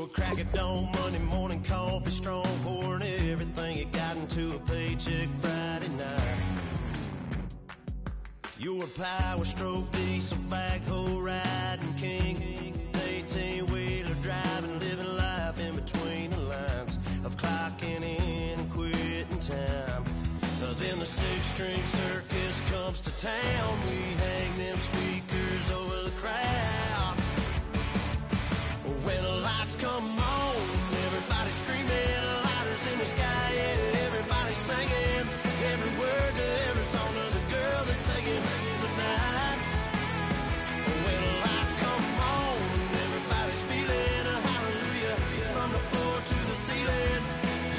were crack at dawn, Monday morning coffee strong, pouring everything you got into a paycheck Friday night. You were power stroke, diesel backhoe riding king, 18-wheeler driving, living life in between the lines of clocking in and quitting time. Then the six-string circus comes to town. We hang them speakers over the crowd. When the lights come on, everybody screaming, lighters in the sky, yeah, everybody singing every word to every song of the girl they're taking tonight. When the lights come on, everybody's feeling a hallelujah from the floor to the ceiling.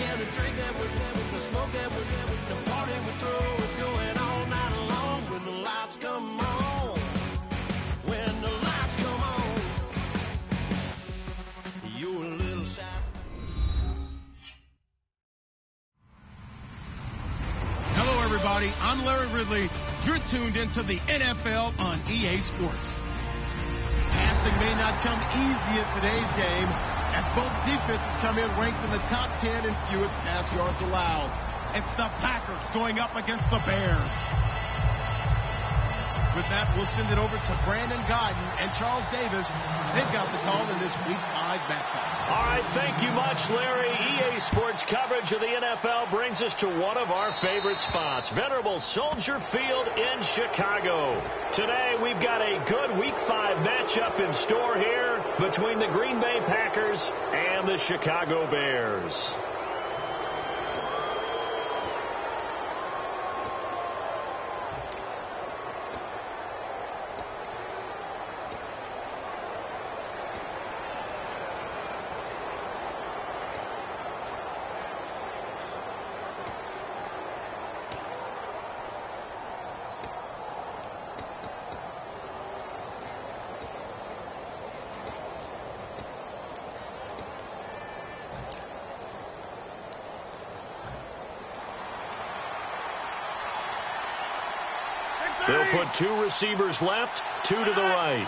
Yeah, the drink that we're having, the smoke that we're having, the party we throw, it's going all night long. When the lights come on, when the lights come on, you're a little shy. Hello, everybody. I'm Larry Ridley. You're tuned into the NFL on EA Sports. Passing may not come easy in today's game, as both defenses come in ranked in the top 10 in fewest pass yards allowed. It's the Packers going up against the Bears. With that, we'll send it over to Brandon Godden and Charles Davis. They've got the call in this Week 5 matchup. All right, thank you much, Larry. EA Sports coverage of the NFL brings us to one of our favorite spots, venerable Soldier Field in Chicago. Today, we've got a good Week 5 matchup in store here between the Green Bay Packers and the Chicago Bears. They'll put two receivers left, two to the right.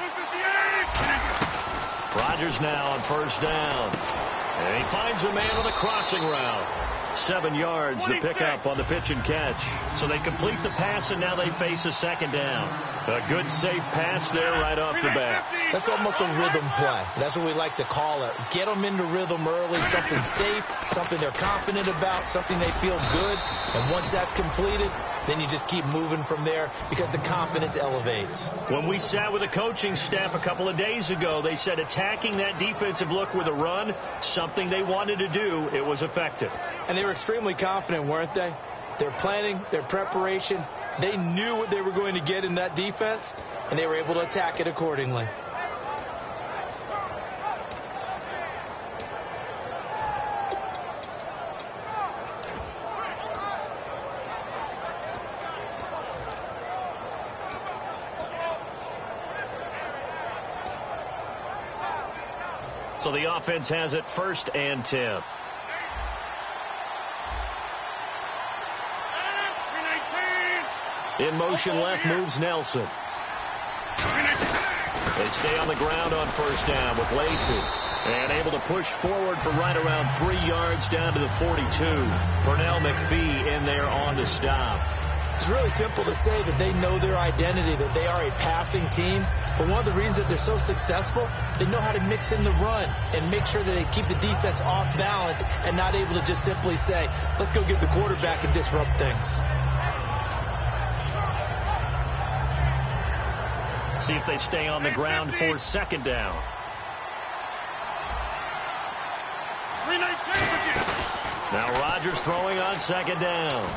Rodgers now on first down. And he finds a man on the crossing route. 7 yards, the pickup on the pitch and catch. So they complete the pass, and now they face a second down. A good, safe pass there right off the bat. That's almost a rhythm play. That's what we like to call it. Get them into rhythm early, something safe, something they're confident about, something they feel good. And once that's completed, then you just keep moving from there because the confidence elevates. When we sat with the coaching staff a couple of days ago, they said attacking that defensive look with a run, something they wanted to do, it was effective. And they were extremely confident, weren't they? Their planning, their preparation, they knew what they were going to get in that defense, and they were able to attack it accordingly. So the offense has it 1st and 10. In motion left moves Nelson. They stay on the ground on first down with Lacey. And able to push forward for right around 3 yards down to the 42. Pernell McPhee in there on the stop. It's really simple to say that they know their identity, that they are a passing team. But one of the reasons that they're so successful, they know how to mix in the run and make sure that they keep the defense off balance and not able to just simply say, let's go get the quarterback and disrupt things. See if they stay on the ground for second down. Now Rodgers throwing on second down.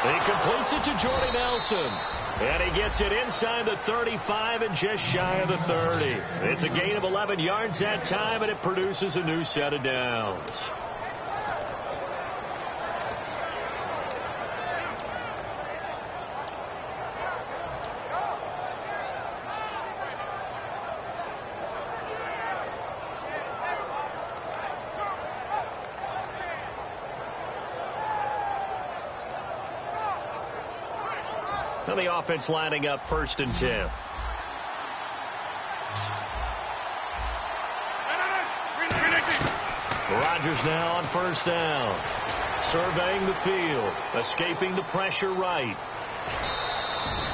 He completes it to Jordy Nelson. And he gets it inside the 35 and just shy of the 30. It's a gain of 11 yards that time, and it produces a new set of downs. Now the offense lining up 1st and 10. Rodgers now on first down. Surveying the field. Escaping the pressure right.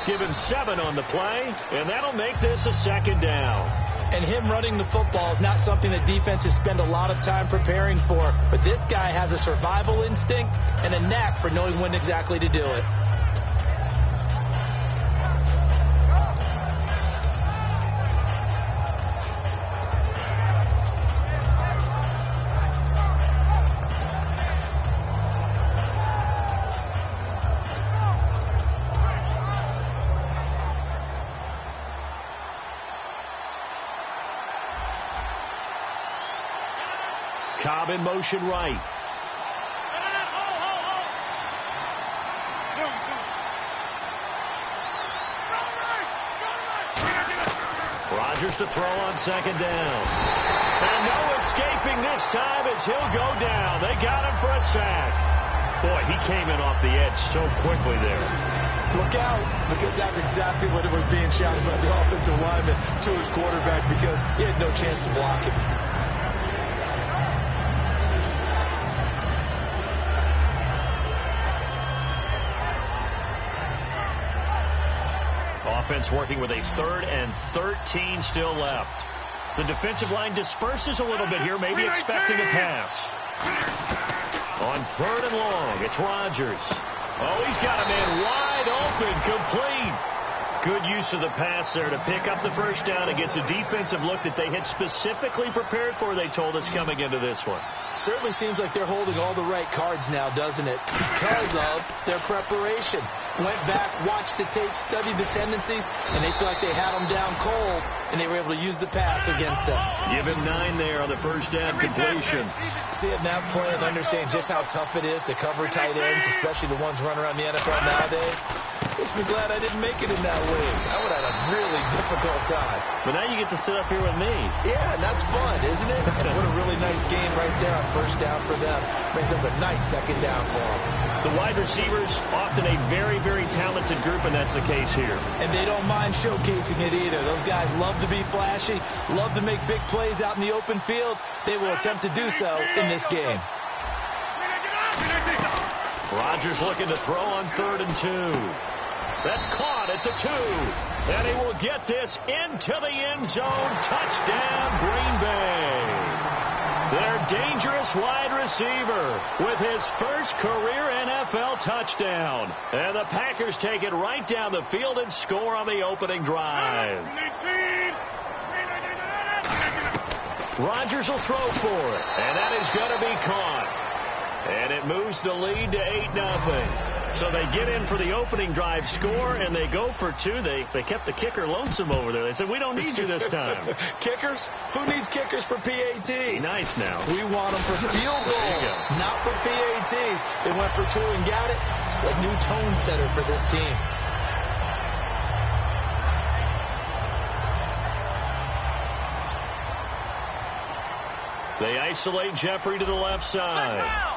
Give him 7 on the play, and that'll make this a second down. And him running the football is not something that defenses spend a lot of time preparing for. But this guy has a survival instinct and a knack for knowing when exactly to do it. Cobb in motion right. Rodgers to throw on second down. And no escaping this time as he'll go down. They got him for a sack. Boy, he came in off the edge so quickly there. Look out, because that's exactly what it was being shouted by the offensive lineman to his quarterback, because he had no chance to block him. Offense working with a 3rd and 13 still left. The defensive line disperses a little bit here, maybe expecting a pass. On 3rd and long, it's Rodgers. Oh, he's got a man wide open, complete. Good use of the pass there to pick up the first down against a defensive look that they had specifically prepared for, they told us, coming into this one. Certainly seems like they're holding all the right cards now, doesn't it? Because of their preparation. Went back, watched the tape, studied the tendencies, and they feel like they had them down cold, and they were able to use the pass against them. Give him 9 there on the first down completion. Seeing that play and understanding just how tough it is to cover tight ends, especially the ones running around the NFL nowadays, makes me glad I didn't make it in that league. I would have had a really difficult time. But now you get to sit up here with me. Yeah, and that's fun, isn't it? And what a really nice game right there on first down for them. Brings up a nice second down for them. The wide receivers, often a very, very talented group, and that's the case here. And they don't mind showcasing it either. Those guys love to be flashy, love to make big plays out in the open field. They will attempt to do so in this game. Rodgers looking to throw on 3rd and 2. That's caught at the 2. And he will get this into the end zone. Touchdown, Green Bay. Their dangerous wide receiver with his first career NFL touchdown. And the Packers take it right down the field and score on the opening drive. Rodgers will throw for it. And that is going to be caught. And it moves the lead to 8-0. So they get in for the opening drive score, and they go for 2. They kept the kicker lonesome over there. They said, we don't need you this time. Kickers? Who needs kickers for PATs? Nice now. We want them for field goals, not for PATs. They went for 2 and got it. It's a new tone setter for this team. They isolate Jeffrey to the left side.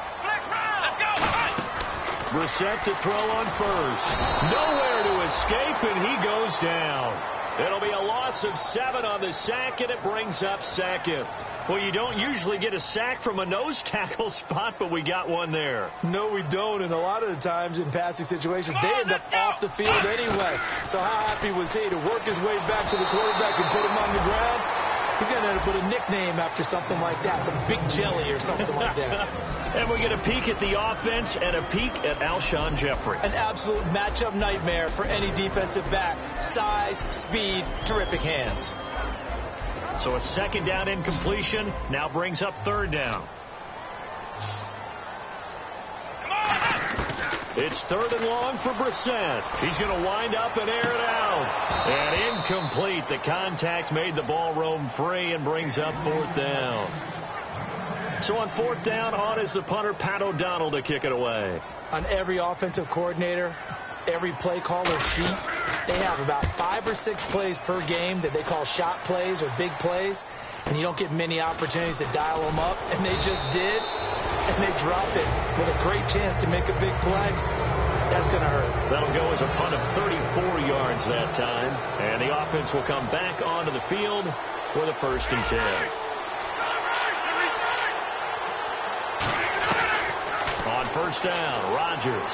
Brissett to throw on first. Nowhere to escape, and he goes down. It'll be a loss of 7 on the sack, and it brings up 2nd. Well, you don't usually get a sack from a nose tackle spot, but we got one there. No, we don't, and a lot of the times in passing situations, they end up off the field anyway. So how happy was he to work his way back to the quarterback and put him on the ground? He's going to end up with a nickname after something like that, some Big Jelly or something like that. And we get a peek at the offense and a peek at Alshon Jeffrey. An absolute matchup nightmare for any defensive back. Size, speed, terrific hands. So a second down incompletion now brings up 3rd down. It's 3rd and long for Brissett. He's going to wind up and air it out. And incomplete. The contact made the ball roam free and brings up 4th down. So on 4th down, on is the punter, Pat O'Donnell, to kick it away. On every offensive coordinator, every play caller sheet, they have about 5 or 6 plays per game that they call shot plays or big plays. And you don't get many opportunities to dial them up. And they just did. And they dropped it with a great chance to make a big play. That's going to hurt. That'll go as a punt of 34 yards that time. And the offense will come back onto the field with a 1st and 10. first down. Rodgers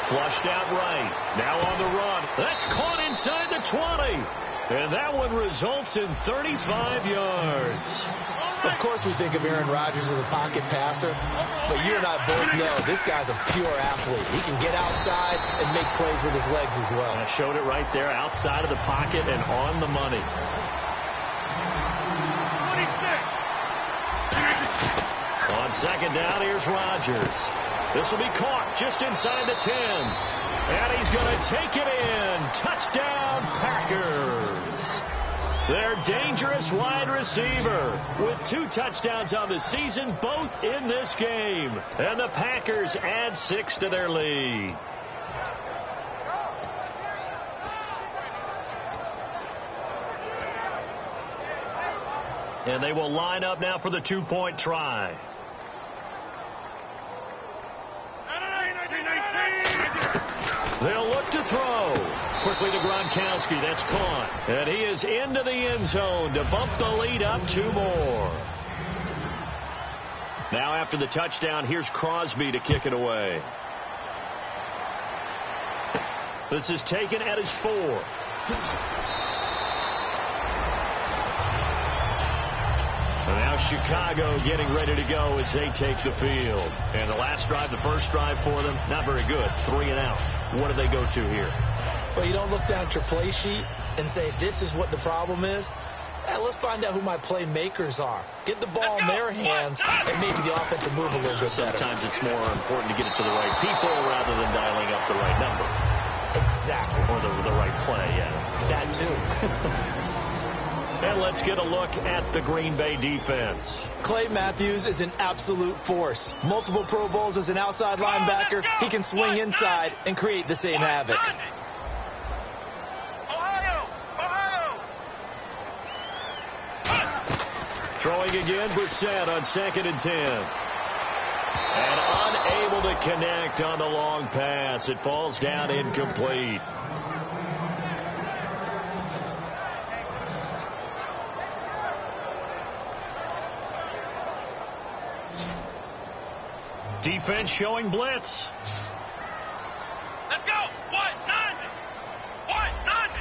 flushed out right. Now on the run. That's caught inside the 20. And that one results in 35 yards. Of course we think of Aaron Rodgers as a pocket passer, but you and I both know this guy's a pure athlete. He can get outside and make plays with his legs as well. And I showed it right there, outside of the pocket and on the money. 26. On second down, here's Rodgers. This will be caught just inside the 10. And he's going to take it in. Touchdown, Packers. Their dangerous wide receiver with 2 touchdowns on the season, both in this game. And the Packers add 6 to their lead. And they will line up now for the 2-point try. They'll look to throw. Quickly to Gronkowski. That's caught. And he is into the end zone to bump the lead up 2 more. Now after the touchdown, here's Crosby to kick it away. This is taken at his 4. And now Chicago getting ready to go as they take the field. And the last drive, the first drive for them, not very good. 3 and out. What do they go to here? Well, you don't look down at your play sheet and say, this is what the problem is. Let's find out who my playmakers are. Get the ball in their hands, and maybe the offense will move a little bit better. Sometimes it's more important to get it to the right people rather than dialing up the right number. Exactly. Or the right play, yeah. That too. And let's get a look at the Green Bay defense. Clay Matthews is an absolute force. Multiple Pro Bowls as an outside linebacker. He can swing inside and create the same havoc. Throwing again, Brissett on 2nd and 10. And unable to connect on the long pass. It falls down incomplete. Defense showing blitz. Let's go. 190. 190.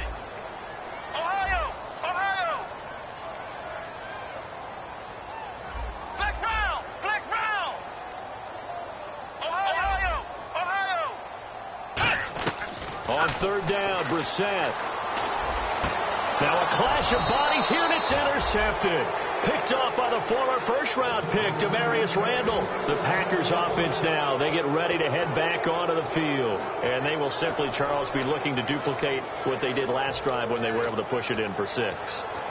Ohio. Ohio. Flex round. Flex round. Ohio. Ohio. On 3rd down, Brissett. Now a clash of bodies here, and it's intercepted. Picked off by the former first-round pick, Demarius Randall. The Packers offense now, they get ready to head back onto the field. And they will simply, Charles, be looking to duplicate what they did last drive when they were able to push it in for 6.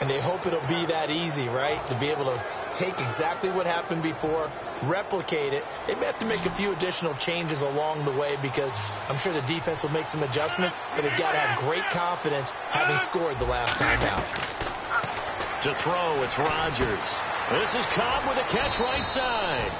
And they hope it'll be that easy, right? To be able to take exactly what happened before, replicate it. They may have to make a few additional changes along the way because I'm sure the defense will make some adjustments, but they've got to have great confidence having scored the last time out. To throw, it's Rodgers. This is Cobb with a catch right side.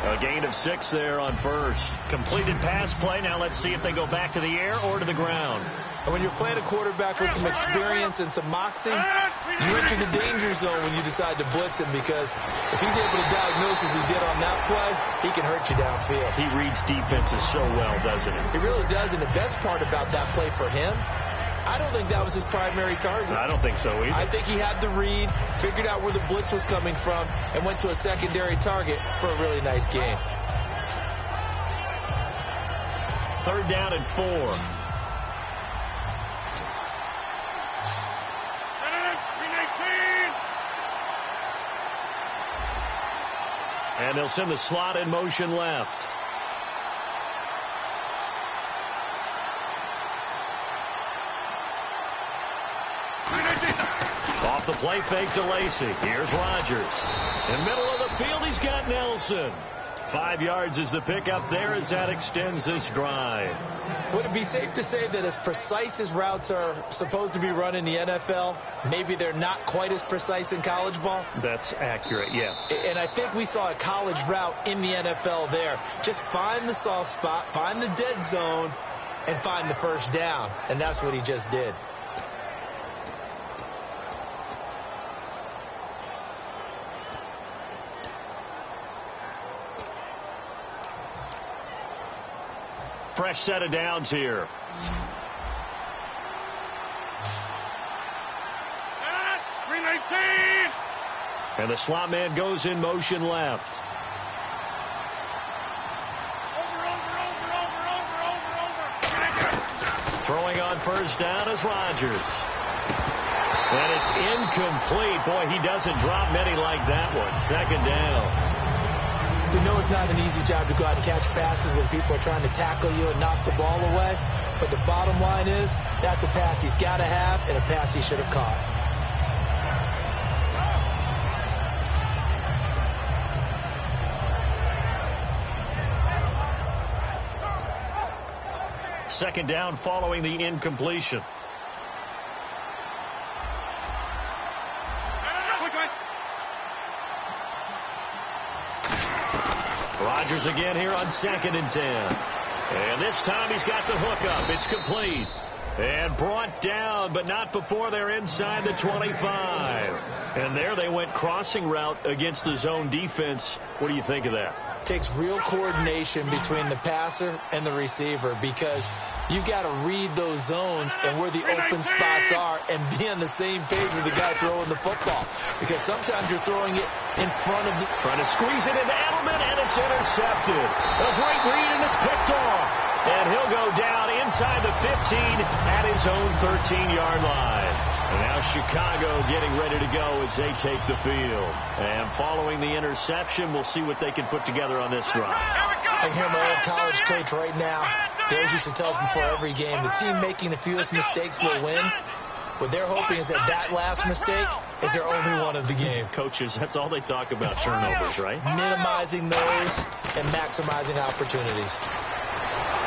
A gain of 6 there on first. Completed pass play. Now let's see if they go back to the air or to the ground. And when you're playing a quarterback with some experience and some moxie, you enter the danger zone when you decide to blitz him because if he's able to diagnose as he did on that play, he can hurt you downfield. He reads defenses so well, doesn't he? He really does, and the best part about that play for him, I don't think that was his primary target. I don't think so either. I think he had the read, figured out where the blitz was coming from, and went to a secondary target for a really nice game. 3rd down and 4. And they'll send the slot in motion left. Off the play fake to Lacy. Here's Rodgers. In the middle of the field, he's got Nelson. 5 yards is the pickup there as that extends this drive. Would it be safe to say that as precise as routes are supposed to be run in the NFL, maybe they're not quite as precise in college ball? That's accurate, yeah. And I think we saw a college route in the NFL there. Just find the soft spot, find the dead zone, and find the first down. And that's what he just did. fresh set of downs here. And the slot man goes in motion left. Throwing on first down is Rodgers. And it's incomplete. Boy, he doesn't drop many like that one. Second down. We know it's not an easy job to go out and catch passes when people are trying to tackle you and knock the ball away. But the bottom line is, that's a pass he's got to have and a pass he should have caught. Second down following the incompletion. Rodgers again here on 2nd and 10. And this time he's got the hook up. It's complete. And brought down, but not before they're inside the 25. And there they went crossing route against the zone defense. What do you think of that? Takes real coordination between the passer and the receiver, because you've got to read those zones and where the open spots are and be on the same page with the guy throwing the football, because sometimes you're throwing it in front of the... Trying to squeeze it into Edelman, and it's intercepted. A great read, and it's picked off. And he'll go down inside the 15 at his own 13-yard line. And now Chicago getting ready to go as they take the field. And following the interception, we'll see what they can put together on this drive. I hear my old college coach right now. He always used to tell us before every game, the team making the fewest mistakes will win. What they're hoping is that last mistake is their only one of the game. Coaches, that's all they talk about, turnovers, right? Minimizing those and maximizing opportunities.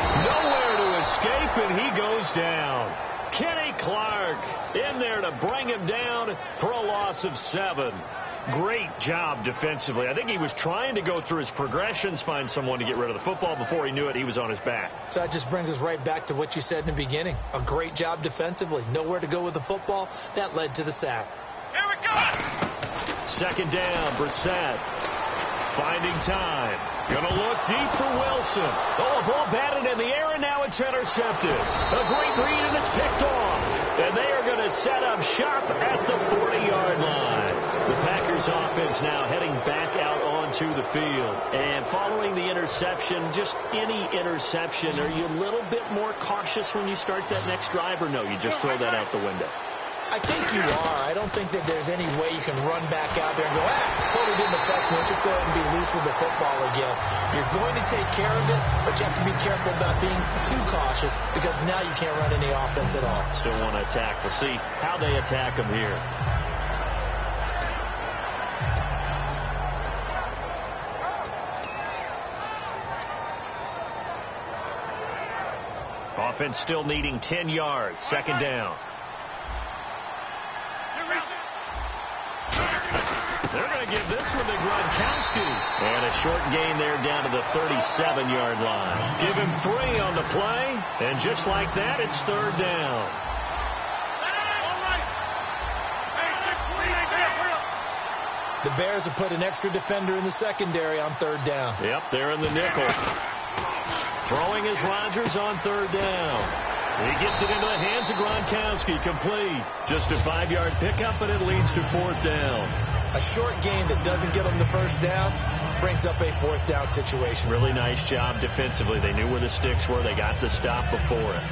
Nowhere to escape, and he goes down. Kenny Clark in there to bring him down for a loss of 7. Great job defensively. I think he was trying to go through his progressions, find someone to get rid of the football. Before he knew it, he was on his back. So that just brings us right back to what you said in the beginning. A great job defensively. Nowhere to go with the football. That led to the sack. Here we go. Second down, Brissett. Finding time. Going to look deep for Wilson. Oh, a ball batted in the air, and now it's intercepted. A great read, and it's picked off. And they are going to set up shop at the 40-yard line. The Packers offense now heading back out onto the field. And following the interception, just any interception, are you a little bit more cautious when you start that next drive, or no, you just throw that out the window? I think you are. I don't think that there's any way you can run back out there and go, totally didn't affect me. Let's just go ahead and be loose with the football again. You're going to take care of it, but you have to be careful about being too cautious, because now you can't run any offense at all. Still want to attack. We'll see how they attack them here. Offense still needing 10 yards. Second down. They're going to give this one to Gronkowski. And a short gain there down to the 37-yard line. Give him 3 on the play. And just like that, it's third down. The Bears have put an extra defender in the secondary on third down. Yep, they're in the nickel. Throwing is Rodgers on third down. He gets it into the hands of Gronkowski. Complete. Just a 5-yard pickup, and it leads to fourth down. A short gain that doesn't get them the first down brings up a fourth down situation. Really nice job defensively. They knew where the sticks were. They got the stop before it.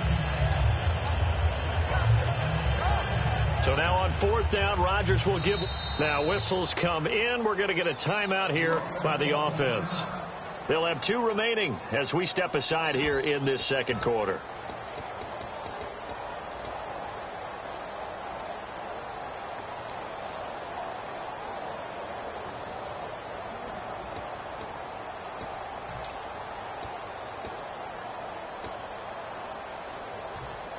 So now on fourth down, Rodgers will give. Now whistles come in. We're going to get a timeout here by the offense. They'll have 2 remaining as we step aside here in this second quarter.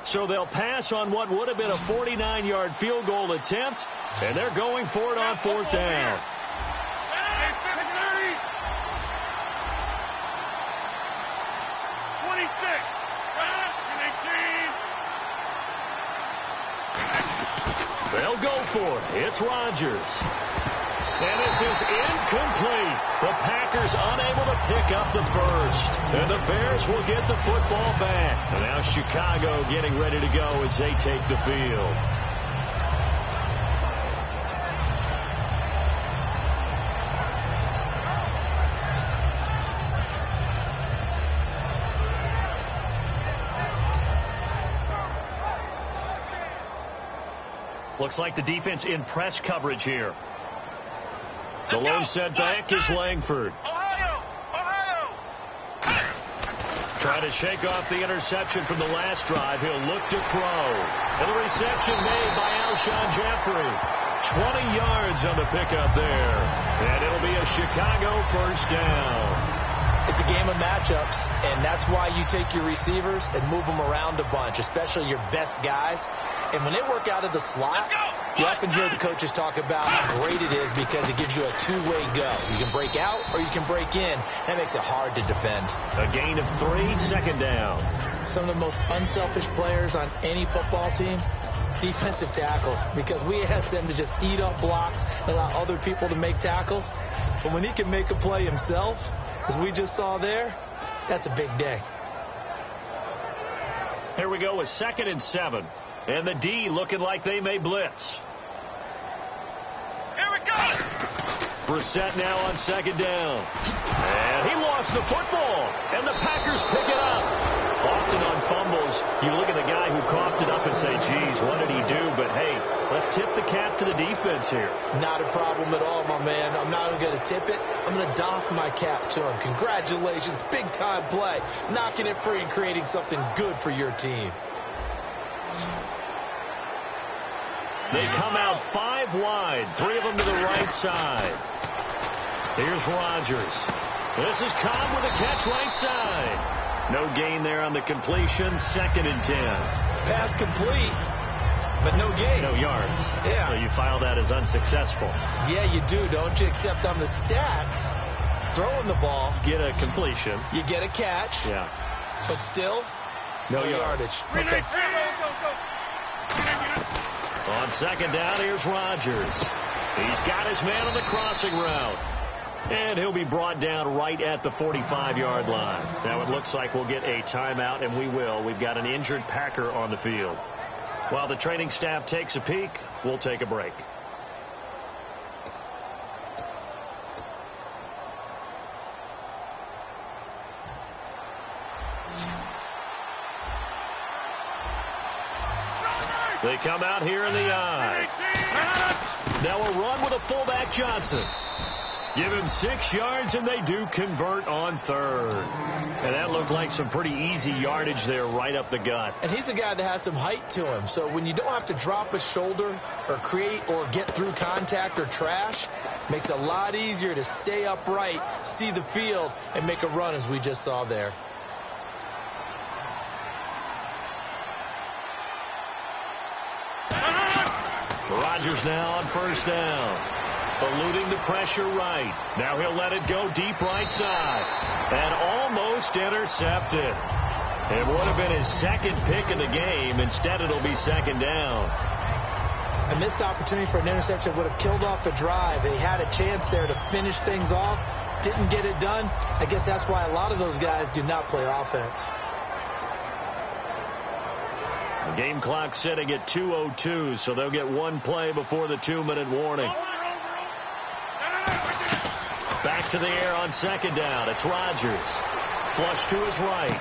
So they'll pass on what would have been a 49-yard field goal attempt, and they're going for it on fourth down. They'll go for it. It's Rodgers. And this is incomplete. The Packers unable to pick up the first. And the Bears will get the football back. And now Chicago getting ready to go as they take the field. Looks like the defense in press coverage here. The lone set back is Langford. Trying to shake off the interception from the last drive. He'll look to throw. And the reception made by Alshon Jeffrey. 20 yards on the pickup there. And it'll be a Chicago first down. It's a game of matchups, and that's why you take your receivers and move them around a bunch, especially your best guys. And when they work out of the slot, you often hear the coaches talk about how great it is because it gives you a two-way go. You can break out or you can break in. That makes it hard to defend. A gain of 3, second down. Some of the most unselfish players on any football team, defensive tackles, because we ask them to just eat up blocks, allow other people to make tackles. But when he can make a play himself, as we just saw there, that's a big day. Here we go with 2nd and 7. And the D looking like they may blitz. Here it goes. Brissett now on 2nd down. And he lost the football. And the Packers pick it up. Often on fumbles, you look at the guy who coughed it up and say, geez, what did he do? But, hey, let's tip the cap to the defense here. Not a problem at all, my man. I'm not going to tip it. I'm going to doff my cap to him. Congratulations. Big-time play. Knocking it free and creating something good for your team. They come out 5 wide, 3 of them to the right side. Here's Rodgers. This is Cobb with a catch right side. No gain there on the completion. 2nd and 10. Pass complete, but no gain. No yards. Yeah. So you file that as unsuccessful. Yeah, you do, don't you? Except on the stats, throwing the ball. Get a completion. You get a catch. Yeah. But still, no yardage. Okay. On 2nd down, here's Rodgers. He's got his man on the crossing route. And he'll be brought down right at the 45-yard line. Now it looks like we'll get a timeout, and we will. We've got an injured Packer on the field. While the training staff takes a peek, we'll take a break. They come out here in the eye. Now a run with a fullback Johnson. Give him 6 yards, and they do convert on 3rd. And that looked like some pretty easy yardage there right up the gut. And he's a guy that has some height to him. So when you don't have to drop a shoulder or create or get through contact or trash, makes it a lot easier to stay upright, see the field, and make a run as we just saw there. Rodgers now on 1st down. Eluding the pressure right. Now he'll let it go deep right side. And almost intercepted. It would have been his 2nd pick of the game. Instead, it'll be 2nd down. A missed opportunity for an interception would have killed off a drive. They had a chance there to finish things off. Didn't get it done. I guess that's why a lot of those guys do not play offense. The game clock sitting at 2:02, so they'll get 1 play before the 2-minute warning. Back to the air on 2nd down. It's Rodgers. Flush to his right.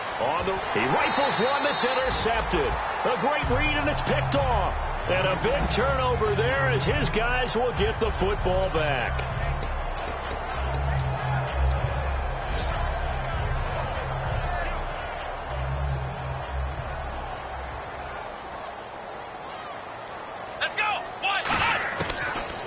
He rifles one that's intercepted. A great read, and it's picked off. And a big turnover there as his guys will get the football back. Let's go.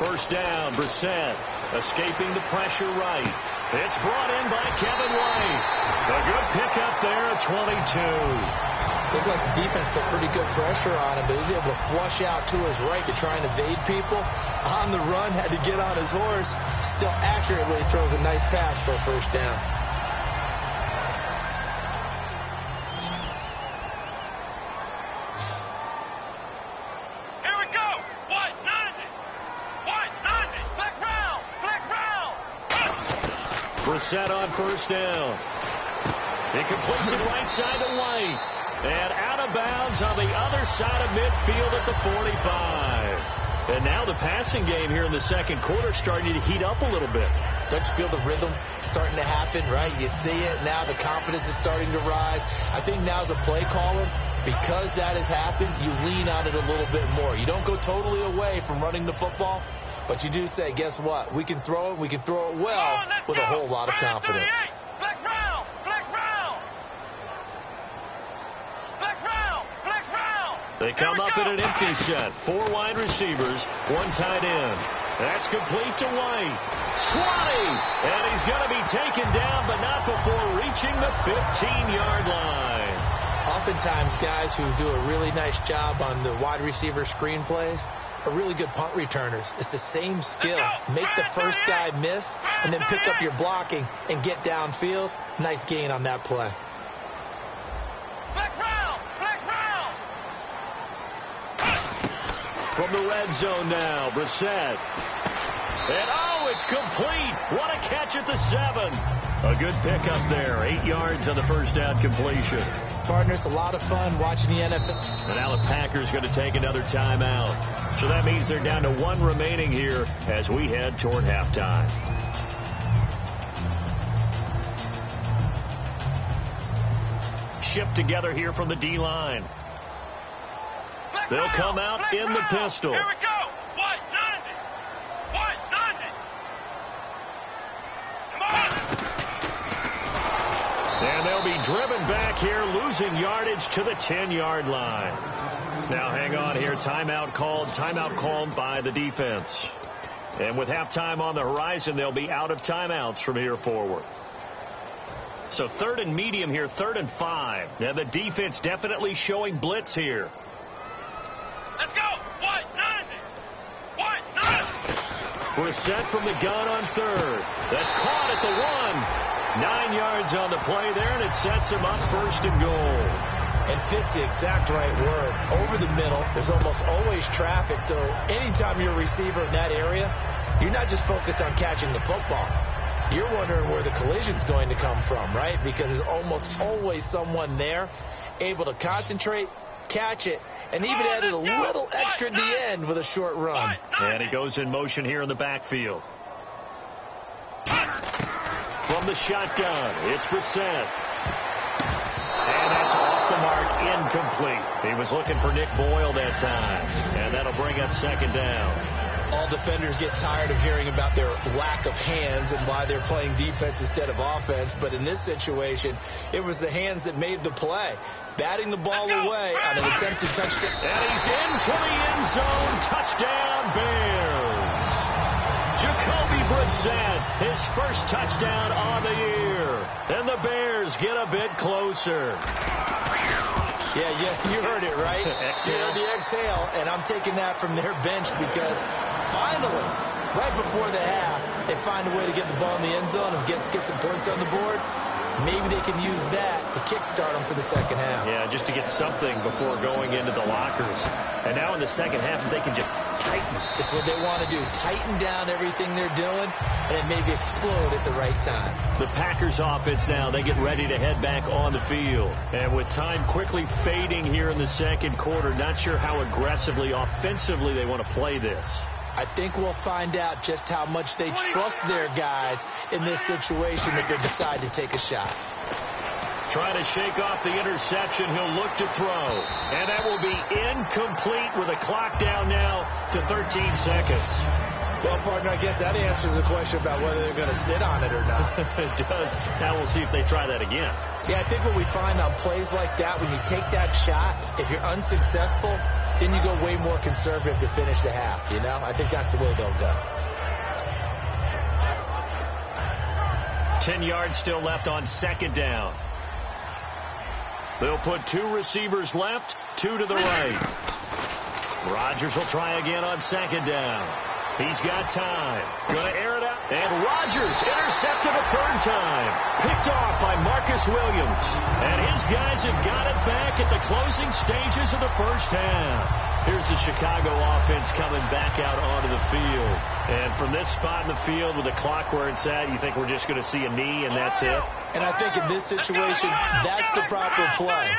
First down, Brissett. Escaping the pressure right. It's brought in by Kevin White. A good pickup there at 22. Looked like the defense put pretty good pressure on him, but he was able to flush out to his right to try and evade people. On the run, had to get on his horse. Still accurately throws a nice pass for a first down. Here we go. White 90. White 90. Back round. Brissett on first down. He completes it right side to White. And out of bounds on the other side of midfield at the 45. And now the passing game here in the second quarter starting to heat up a little bit. Don't you feel the rhythm starting to happen, right? You see it now. The confidence is starting to rise. I think now as a play caller, because that has happened, you lean on it a little bit more. You don't go totally away from running the football, but you do say, guess what? We can throw it. We can throw it well with a whole lot of confidence. Flex round! Flex round! Flex round! Flex round! They come up in an empty set. 4 wide receivers, 1 tight end. That's complete to White. 20! And he's going to be taken down, but not before reaching the 15-yard line. Oftentimes, guys who do a really nice job on the wide receiver screen plays are really good punt returners. It's the same skill. Make the first guy miss, and then pick up your blocking and get downfield. Nice gain on that play. Flex round! Flex round! From the red zone now, Brissett. And it's complete. What a catch at the 7. A good pickup there. 8 yards on the first down completion. Partners, a lot of fun watching the NFL. And now the Packers going to take another timeout. So that means they're down to 1 remaining here as we head toward halftime. Shipped together here from the D-line. They'll come out in the pistol. Here we go. White 90. White 90. Come on. And they'll be driven back here, losing yardage to the 10-yard line. Now hang on here. Timeout called by the defense. And with halftime on the horizon, they'll be out of timeouts from here forward. So 3rd and medium here, 3rd and 5. Now the defense definitely showing blitz here. Let's go. White 90. White 90. Brissett from the gun on 3rd. That's caught at the 1. 9 yards on the play there, and it sets him up 1st and goal. And fits the exact right word. Over the middle, there's almost always traffic, so anytime you're a receiver in that area, you're not just focused on catching the football. You're wondering where the collision's going to come from, right? Because there's almost always someone there able to concentrate, catch it, and even added a little extra at the end with a short run. And he goes in motion here in the backfield. From the shotgun, it's Brissett. And that's off the mark, incomplete. He was looking for Nick Boyle that time. And that'll bring up 2nd down. All defenders get tired of hearing about their lack of hands and why they're playing defense instead of offense. But in this situation, it was the hands that made the play. Batting the ball away on an attempted touchdown. And he's into the end zone. Touchdown, Bears. Jacoby Brissett, his first touchdown on the year. And the Bears get a bit closer. Yeah, you heard it, right? Exhale. You heard the exhale, and I'm taking that from their bench because finally, right before the half, they find a way to get the ball in the end zone and get some points on the board. Maybe they can use that to kickstart them for the second half. Yeah, just to get something before going into the lockers. And now in the second half, they can just tighten. It's what they want to do. Tighten down everything they're doing and then maybe explode at the right time. The Packers offense now, they get ready to head back on the field. And with time quickly fading here in the second quarter, not sure how aggressively, offensively they want to play this. I think we'll find out just how much they trust their guys in this situation if they decide to take a shot. Trying to shake off the interception. He'll look to throw. And that will be incomplete with a clock down now to 13 seconds. Well, partner, I guess that answers the question about whether they're going to sit on it or not. It does. Now we'll see if they try that again. Yeah, I think what we find on plays like that, when you take that shot, if you're unsuccessful, then you go way more conservative to finish the half, you know? I think that's the way they'll go. 10 yards still left on 2nd down. They'll put 2 receivers left, 2 to the right. Rodgers will try again on 2nd down. He's got time. Going to air it out. And Rodgers intercepted a 3rd time. Picked off by Marcus Williams. And his guys have got it back at the closing stages of the first half. Here's the Chicago offense coming back out onto the field. And from this spot in the field with the clock where it's at, you think we're just going to see a knee and that's it? And I think in this situation, that's the proper play.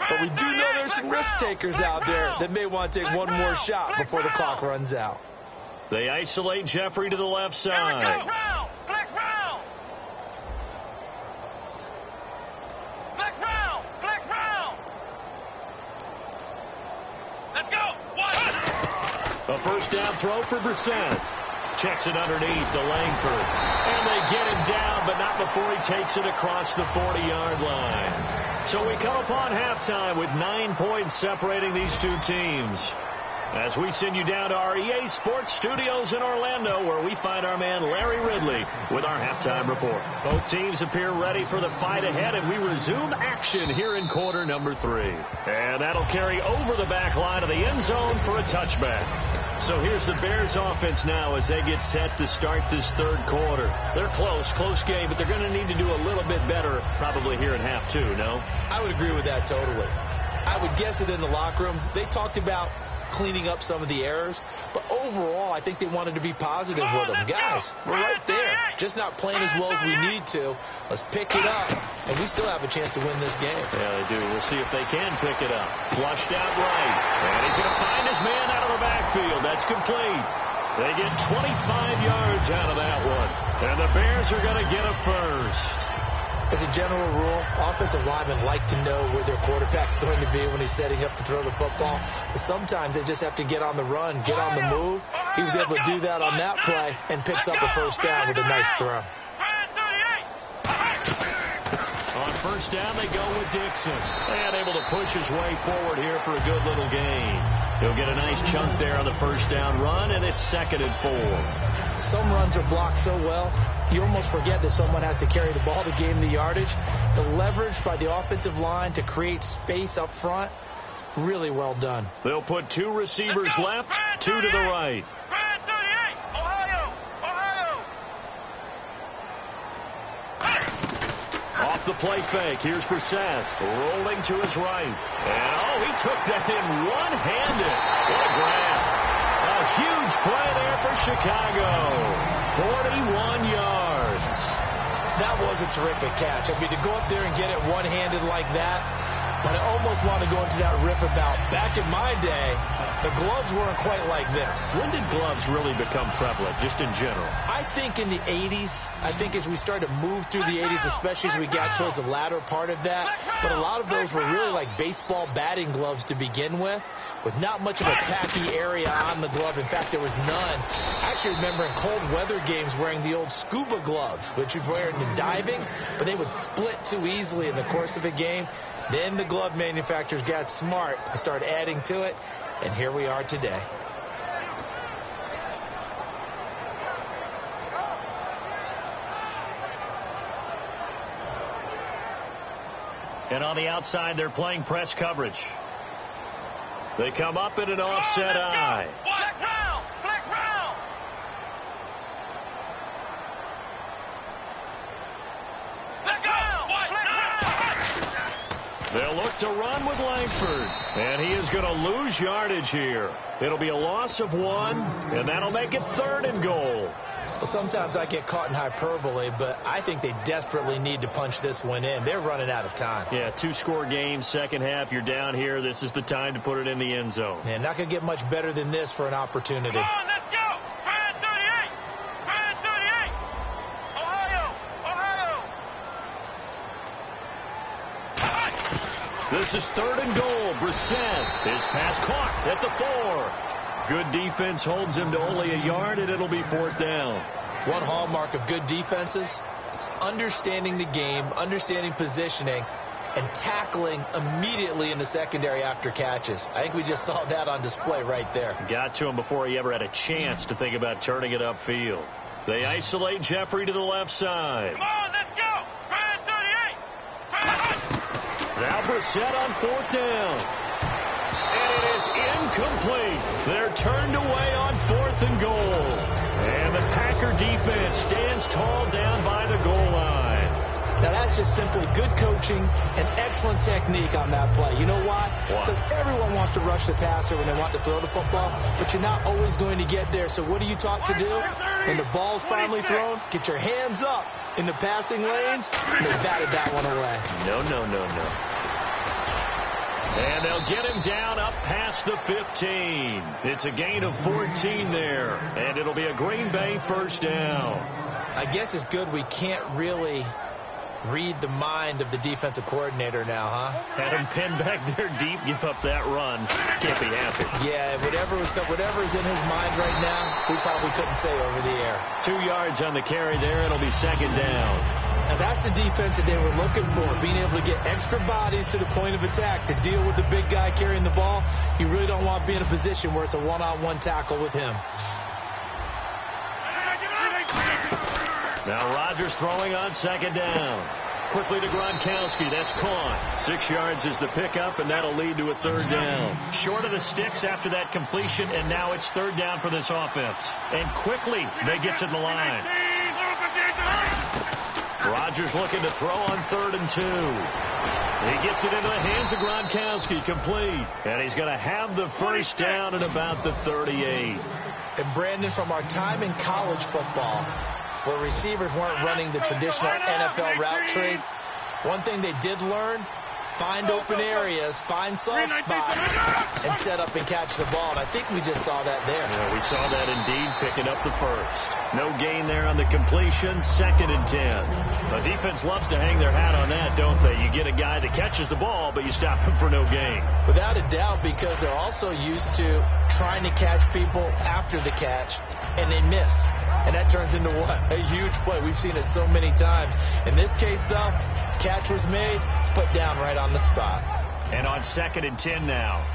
But we do know there's some risk takers out there that may want to take one more shot before the clock runs out. They isolate Jeffrey to the left side. A first down throw for Brissett. Checks it underneath to Langford. And they get him down, but not before he takes it across the 40-yard line. So we come upon halftime with 9 points separating these two teams. As we send you down to our EA Sports Studios in Orlando, where we find our man Larry Ridley with our halftime report. Both teams appear ready for the fight ahead, and we resume action here in quarter number 3. And that'll carry over the back line of the end zone for a touchback. So here's the Bears offense now as they get set to start this third quarter. They're close game, but they're going to need to do a little bit better probably here in half 2, no? I would agree with that totally. I would guess it in the locker room. They talked about cleaning up some of the errors, but overall I think they wanted to be positive with them. Guys, we're right there, just not playing as well as we need to. Let's pick it up, and we still have a chance to win this game. Yeah, they do. We'll see if they can pick it up. Flushed out right, and he's going to find his man out of the backfield. That's complete. They get 25 yards out of that one, and the Bears are going to get a first. As a general rule, offensive linemen like to know where their quarterback's going to be when he's setting up to throw the football. But sometimes they just have to get on the run, get on the move. He was able to do that on that play and picks up a first down with a nice throw. On first down, they go with Dixon. And able to push his way forward here for a good little gain. He'll get a nice chunk there on the first down run, and it's 2nd and 4. Some runs are blocked so well, you almost forget that someone has to carry the ball to gain the yardage. The leverage by the offensive line to create space up front, really well done. They'll put 2 receivers left, 2 to the right. Off the play fake, here's Brissett, rolling to his right. And, he took that in one-handed. What a grab. A huge play there for Chicago. 41 yards. That was a terrific catch. I mean, to go up there and get it one-handed like that, but I almost want to go into that riff about back in my day, the gloves weren't quite like this. When did gloves really become prevalent, just in general? I think in the 80s. I think as we started to move through the 80s, especially as we got towards the latter part of that. But a lot of those were really like baseball batting gloves to begin with not much of a tacky area on the glove. In fact, there was none. I actually remember in cold weather games wearing the old scuba gloves, which you'd wear in diving, but they would split too easily in the course of a game. Then the glove manufacturers got smart and started adding to it, and here we are today. And on the outside, they're playing press coverage. They come up in an offset eye. Flex round. They'll look to run with Langford. And he is going to lose yardage here. It'll be a loss of 1, and that'll make it 3rd and goal. Well, sometimes I get caught in hyperbole, but I think they desperately need to punch this one in. They're running out of time. Yeah, 2-score game, second half. You're down here. This is the time to put it in the end zone. And not going to get much better than this for an opportunity. Come on, let's go. 38. Ohio. This is 3rd and goal. Brissett. His pass caught at the 4. Good defense holds him to only a yard, and it'll be 4th down. One hallmark of good defenses is understanding the game, understanding positioning, and tackling immediately in the secondary after catches. I think we just saw that on display right there. Got to him before he ever had a chance to think about turning it upfield. They isolate Jeffrey to the left side. Come on, let's go. 38. Now Brissett on 4th down. And it is incomplete. They're turned away on 4th and goal. And the Packer defense stands tall down by the goal line. Now that's just simply good coaching and excellent technique on that play. You know why? Because everyone wants to rush the passer when they want to throw the football, but you're not always going to get there. So what are you taught to do? When the ball's finally thrown, get your hands up in the passing lanes, and they batted that one away. No. And they'll get him down up past the 15. It's a gain of 14 there, and it'll be a Green Bay first down. I guess it's good we can't really read the mind of the defensive coordinator now, huh? Had him pinned back there deep, give up that run. Can't be happy. Yeah, whatever is in his mind right now, we probably couldn't say over the air. 2 yards on the carry there. It'll be second down. Now, that's the defense that they were looking for, being able to get extra bodies to the point of attack to deal with the big guy carrying the ball. You really don't want to be in a position where it's a one-on-one tackle with him. Now Rodgers throwing on second down. Quickly to Gronkowski. That's caught. 6 yards is the pickup, and that'll lead to a third down. Short of the sticks after that completion, and now it's third down for this offense. And quickly they get to the line. Rodgers looking to throw on 3rd and 2. He gets it into the hands of Gronkowski, complete. And he's going to have the first down at about the 38. And Brandon, from our time in college football, where receivers weren't running the traditional NFL route tree, one thing they did learn, find open areas, find soft spots, and set up and catch the ball. And I think we just saw that there. Yeah, we saw that indeed, picking up the first. No gain there on the completion, 2nd and 10. The defense loves to hang their hat on that, don't they? You get a guy that catches the ball, but you stop him for no gain. Without a doubt, because they're also used to trying to catch people after the catch, and they miss. And that turns into what? A huge play. We've seen it so many times. In this case, though, catch was made, put down right on the spot. And on 2nd and 10 now.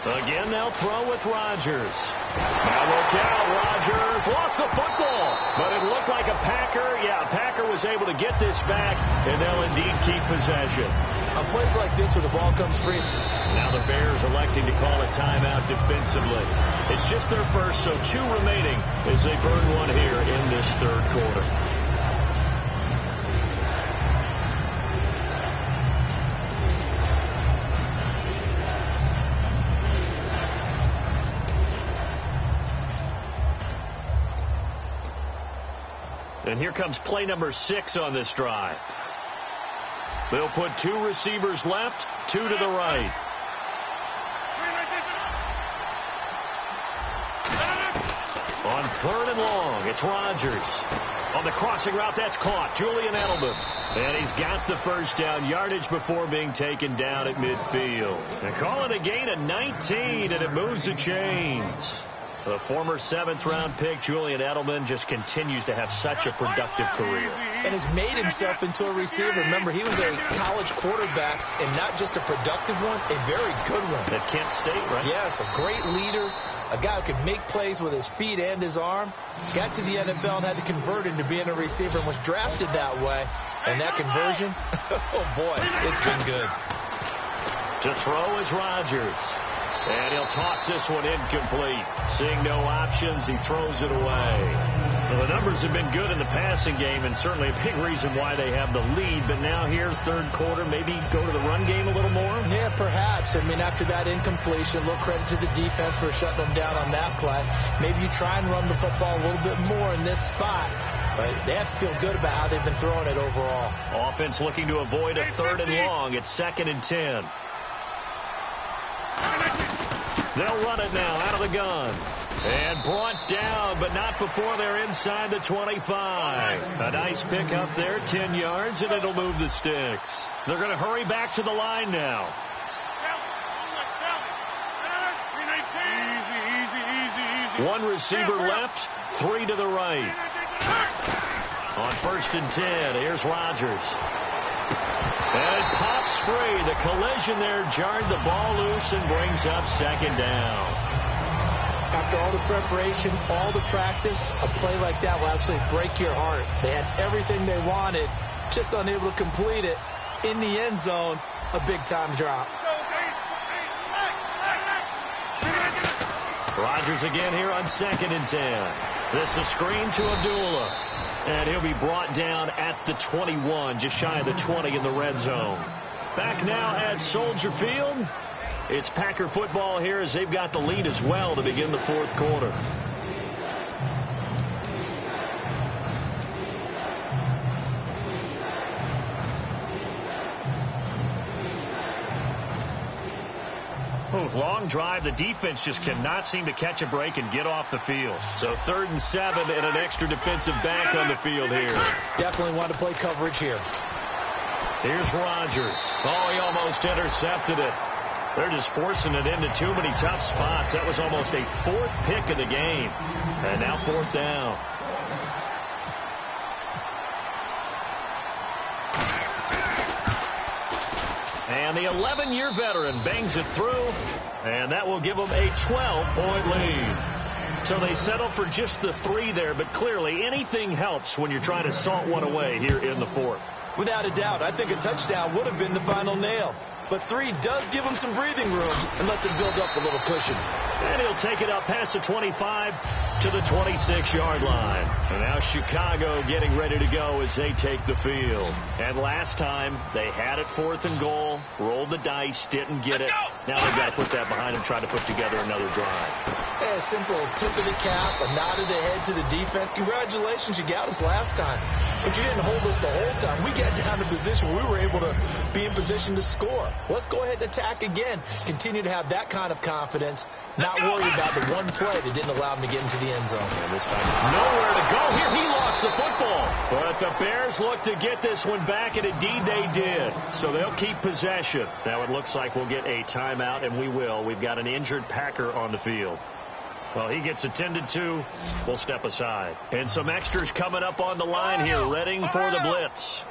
Again, they'll throw with Rodgers. Now look out, Rodgers lost the football, but it looked like a Packer. Yeah, a Packer was able to get this back, and they'll indeed keep possession. On plays like this where the ball comes free. Now the Bears electing to call a timeout defensively. It's just their first, so 2 remaining as they burn one here in this 3rd quarter. And here comes play number 6 on this drive. They'll put 2 receivers left, 2 to the right. On 3rd and long, it's Rodgers. On the crossing route, that's caught. Julian Edelman. And he's got the first down, yardage before being taken down at midfield. They call it a gain of 19, and it moves the chains. The former 7th-round pick, Julian Edelman, just continues to have such a productive career. And has made himself into a receiver. Remember, he was a college quarterback, and not just a productive one, a very good one. At Kent State, right? Yes, a great leader, a guy who could make plays with his feet and his arm. Got to the NFL and had to convert into being a receiver and was drafted that way. And that conversion, oh boy, it's been good. To throw is Rodgers. And he'll toss this one incomplete. Seeing no options, he throws it away. Well, the numbers have been good in the passing game, and certainly a big reason why they have the lead. But now here, 3rd quarter, maybe go to the run game a little more? Yeah, perhaps. I mean, after that incompletion, a little credit to the defense for shutting them down on that play. Maybe you try and run the football a little bit more in this spot. But they have to feel good about how they've been throwing it overall. Offense looking to avoid a 3rd and long. It's 2nd and 10. They'll run it now out of the gun. And brought down, but not before they're inside the 25. A nice pickup there, 10 yards, and it'll move the sticks. They're going to hurry back to the line now. One receiver left, 3 to the right. On 1st and 10, here's Rodgers. And it pops free. The collision there jarred the ball loose and brings up 2nd down. After all the preparation, all the practice, a play like that will absolutely break your heart. They had everything they wanted, just unable to complete it. In the end zone, a big-time drop. Rodgers again here on 2nd and 10. This is a screen to Abdullah. And he'll be brought down at the 21, just shy of the 20 in the red zone. Back now at Soldier Field. It's Packer football here as they've got the lead as well to begin the 4th quarter. Long drive. The defense just cannot seem to catch a break and get off the field. So 3rd and 7 and an extra defensive back on the field here. Definitely want to play coverage here. Here's Rodgers. Oh, he almost intercepted it. They're just forcing it into too many tough spots. That was almost a 4th pick of the game. And now 4th down. And the 11-year veteran bangs it through, and that will give them a 12-point lead. So they settle for just the 3 there, but clearly anything helps when you're trying to salt one away here in the 4th. Without a doubt, I think a touchdown would have been the final nail. But 3 does give him some breathing room and lets him build up a little cushion. And he'll take it up past the 25 to the 26-yard line. And now Chicago getting ready to go as they take the field. And last time, they had it 4th and goal, rolled the dice, didn't get it. Now they've got to put that behind them, try to put together another drive. A simple tip of the cap, a nod of the head to the defense. Congratulations, you got us last time. But you didn't hold us the whole time. We got down to position where we were able to be in position to score. Let's go ahead and attack again. Continue to have that kind of confidence. Not worry about the one play that didn't allow him to get into the end zone. And this time, nowhere to go. Here he lost the football. But the Bears look to get this one back, and indeed they did. So they'll keep possession. Now it looks like we'll get a timeout, and we will. We've got an injured Packer on the field. Well, he gets attended to. We'll step aside. And some extras coming up on the line here, readying for the blitz.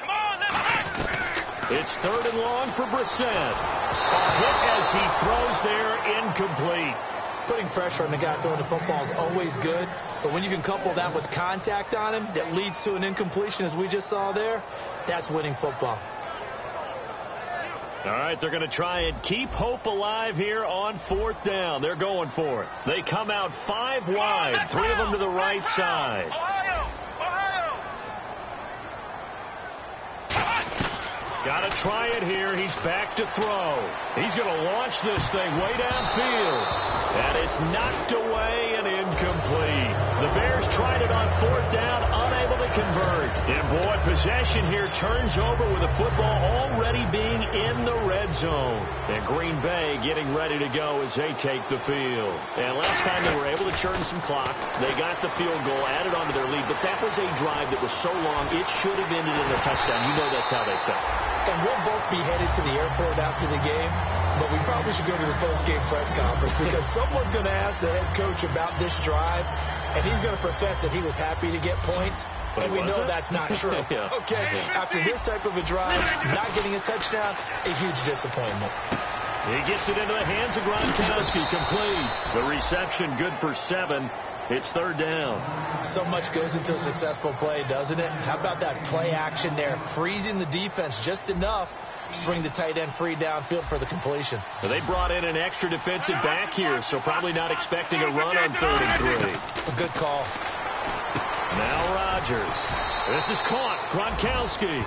It's 3rd and long for Brissett. A hit as he throws there, incomplete. Putting pressure on the guy throwing the football is always good, but when you can couple that with contact on him that leads to an incompletion, as we just saw there, that's winning football. All right, they're going to try and keep hope alive here on 4th down. They're going for it. They come out 5 wide, 3 of them to the right side. Got to try it here. He's back to throw. He's going to launch this thing way downfield. And it's knocked away and incomplete. The Bears tried it on 4th down, unable to convert. And boy, possession here turns over with the football already being in the red zone. And Green Bay getting ready to go as they take the field. And last time they were able to churn some clock. They got the field goal, added on to their lead. But that was a drive that was so long, it should have ended in a touchdown. You know that's how they felt. And we'll both be headed to the airport after the game, but we probably should go to the post-game press conference because someone's going to ask the head coach about this drive, and he's going to profess that he was happy to get points, and we know that's not true. Yeah. Okay, after this type of a drive, not getting a touchdown, a huge disappointment. He gets it into the hands of Gronkowski, complete. The reception good for 7. It's 3rd down. So much goes into a successful play, doesn't it? How about that play action there, freezing the defense just enough to bring the tight end free downfield for the completion. Well, they brought in an extra defensive back here, so probably not expecting a run on 3rd and 3. A good call. Now Rodgers. This is caught. Gronkowski.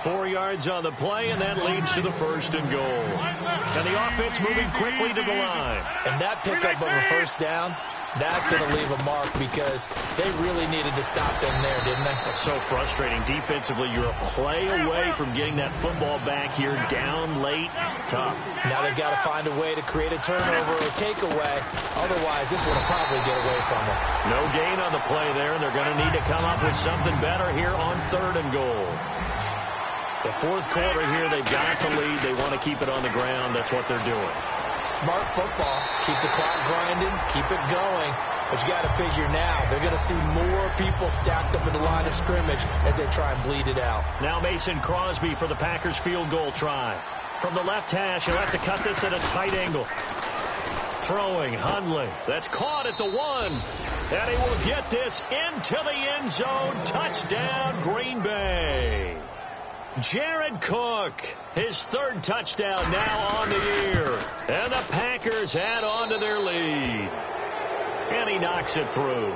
4 yards on the play, and that leads to the 1st and goal. And the offense moving quickly to the line. And that pickup of a 1st down, that's going to leave a mark because they really needed to stop them there, didn't they? That's so frustrating. Defensively, you're a play away from getting that football back here down late. Tough. Now they've got to find a way to create a turnover or takeaway. Otherwise, this would have probably get away from them. No gain on the play there, and they're going to need to come up with something better here on 3rd and goal. The 4th quarter here, they've got the lead. They want to keep it on the ground. That's what they're doing. Smart football. Keep the clock grinding. Keep it going. But you got to figure now, they're going to see more people stacked up in the line of scrimmage as they try and bleed it out. Now Mason Crosby for the Packers field goal try. From the left hash, he'll have to cut this at a tight angle. Throwing, Hundley. That's caught at the 1. And he will get this into the end zone. Touchdown, Green Bay. Jared Cook, his 3rd touchdown now on the year. And the Packers add on to their lead. and he knocks it through.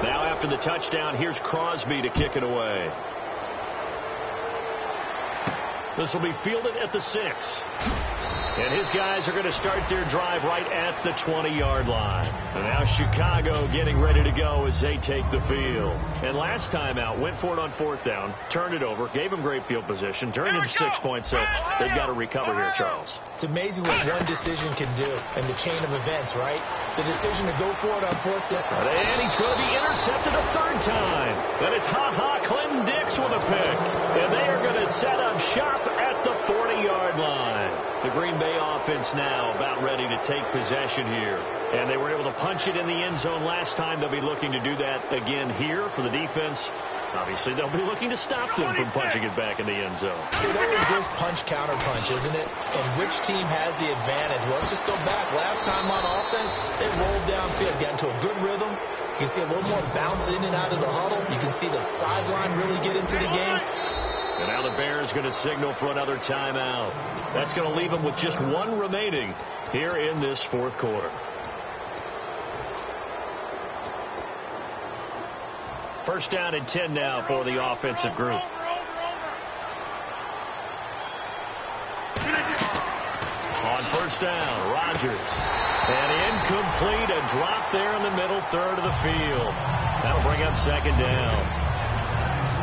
Now after the touchdown, here's Crosby to kick it away. This will be fielded at the 6. And his guys are going to start their drive right at the 20-yard line. And now Chicago getting ready to go as they take the field. And last time out, went for it on 4th down, turned it over, gave them great field position, turned into 6 points, so they've got to recover here, Charles. It's amazing what one decision can do in the chain of events, right? The decision to go for it on 4th down. And he's going to be intercepted a 3rd time. And it's Clinton Dix with a pick. And they are going to set up shop at the 40-yard line. The Green Bay offense now about ready to take possession here. And they were able to punch it in the end zone last time. They'll be looking to do that again here for the defense. Obviously, they'll be looking to stop them from punching it back in the end zone. It always is punch-counter-punch, isn't it? And which team has the advantage? Well, let's just go back. Last time on offense, they rolled downfield, got into a good rhythm. You can see a little more bounce in and out of the huddle. You can see the sideline really get into the game. And now the Bears going to signal for another timeout. That's going to leave them with just 1 remaining here in this 4th quarter. First down and 10 now for the offensive group. On first down, Rodgers. And incomplete, a drop there in the middle third of the field. That'll bring up 2nd down.